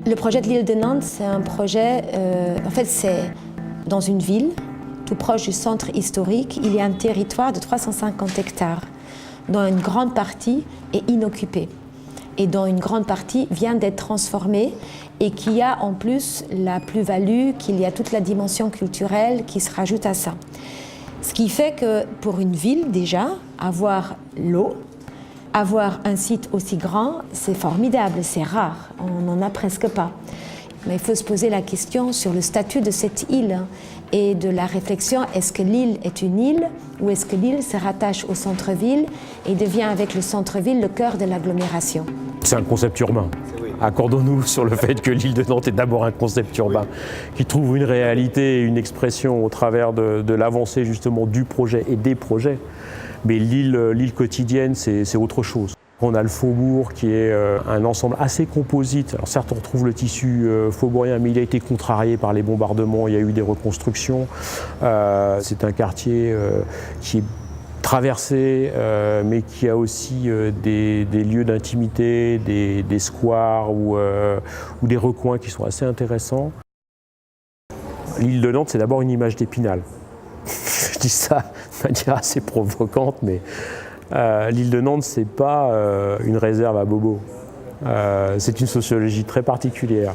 Le projet de l'île de Nantes, c'est un projet, en fait c'est dans une ville, tout proche du centre historique, il y a un territoire de 350 hectares, dont une grande partie est inoccupée et dont une grande partie vient d'être transformée et qui a en plus la plus-value, qu'il y a toute la dimension culturelle qui se rajoute à ça. Ce qui fait que pour une ville déjà, avoir l'eau, avoir un site aussi grand, c'est formidable, c'est rare, on n'en a presque pas. Mais il faut se poser la question sur le statut de cette île et de la réflexion, est-ce que l'île est une île ou est-ce que l'île se rattache au centre-ville et devient avec le centre-ville le cœur de l'agglomération? C'est un concept urbain. Accordons-nous sur le fait que l'île de Nantes est d'abord un concept urbain qui trouve une réalité et une expression au travers de l'avancée justement du projet et des projets. Mais l'île quotidienne, c'est autre chose. On a le faubourg qui est un ensemble assez composite. Alors certes, on retrouve le tissu faubourien, mais il a été contrarié par les bombardements, il y a eu des reconstructions. C'est un quartier qui est traversé, mais qui a aussi des lieux d'intimité, des squares ou des recoins qui sont assez intéressants. L'île de Nantes, c'est d'abord une image d'Épinal. Je dis ça de manière assez provocante, mais l'île de Nantes, c'est pas une réserve à bobos. C'est une sociologie très particulière.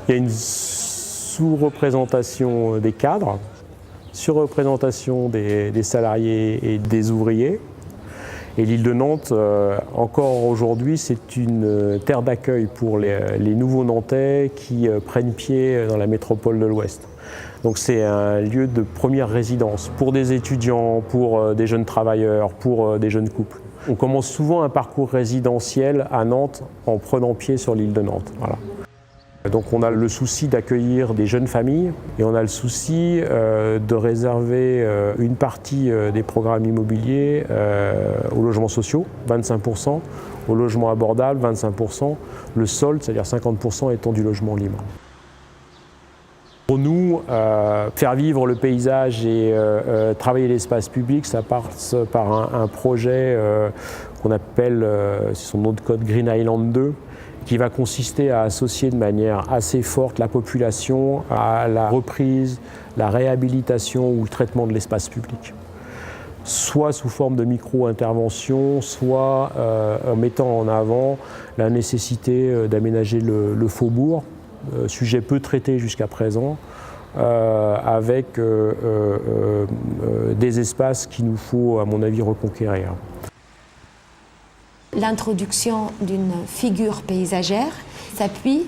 Il y a une sous-représentation des cadres, surreprésentation des salariés et des ouvriers. Et l'île de Nantes, encore aujourd'hui, c'est une terre d'accueil pour les nouveaux Nantais qui prennent pied dans la métropole de l'Ouest. Donc c'est un lieu de première résidence pour des étudiants, pour des jeunes travailleurs, pour des jeunes couples. On commence souvent un parcours résidentiel à Nantes en prenant pied sur l'île de Nantes. Voilà. Donc on a le souci d'accueillir des jeunes familles et on a le souci de réserver une partie des programmes immobiliers aux logements sociaux, 25%, aux logements abordables, 25%, le solde, c'est-à-dire 50% étant du logement libre. Pour nous, faire vivre le paysage et travailler l'espace public, ça passe par un projet qu'on appelle, c'est son nom de code, Green Island 2, qui va consister à associer de manière assez forte la population à la reprise, la réhabilitation ou le traitement de l'espace public. Soit sous forme de micro-intervention, soit en mettant en avant la nécessité d'aménager le faubourg, sujet peu traité jusqu'à présent, avec des espaces qu'il nous faut, à mon avis, reconquérir. L'introduction d'une figure paysagère s'appuie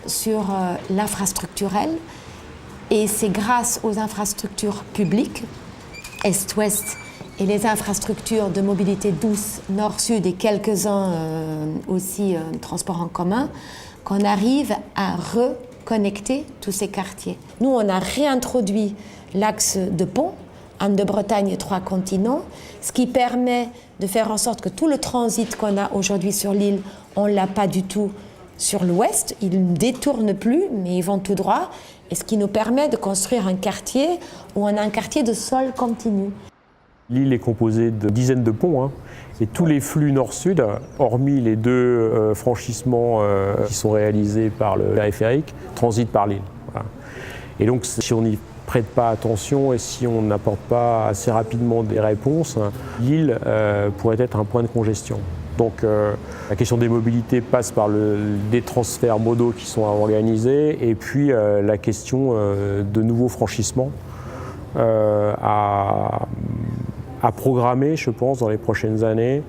sur l'infrastructurel et c'est grâce aux infrastructures publiques, Est-Ouest, et les infrastructures de mobilité douce, Nord-Sud et quelques-uns aussi transports en commun, qu'on arrive à reconnecter tous ces quartiers. Nous, on a réintroduit l'axe de pont, Anne de Bretagne, 3 continents, ce qui permet de faire en sorte que tout le transit qu'on a aujourd'hui sur l'île, on ne l'a pas du tout sur l'ouest. Ils ne détournent plus, mais ils vont tout droit. Et ce qui nous permet de construire un quartier où on a un quartier de sol continu. L'île est composée de dizaines de ponts, hein, et tous les flux nord-sud, hormis les 2 franchissements qui sont réalisés par le périphérique, transitent par l'île. Voilà. Et donc, si on n'y prête pas attention et si on n'apporte pas assez rapidement des réponses, l'île pourrait être un point de congestion. Donc la question des mobilités passe par des transferts modaux qui sont à organiser et puis la question de nouveaux franchissements à programmer, je pense, dans les prochaines années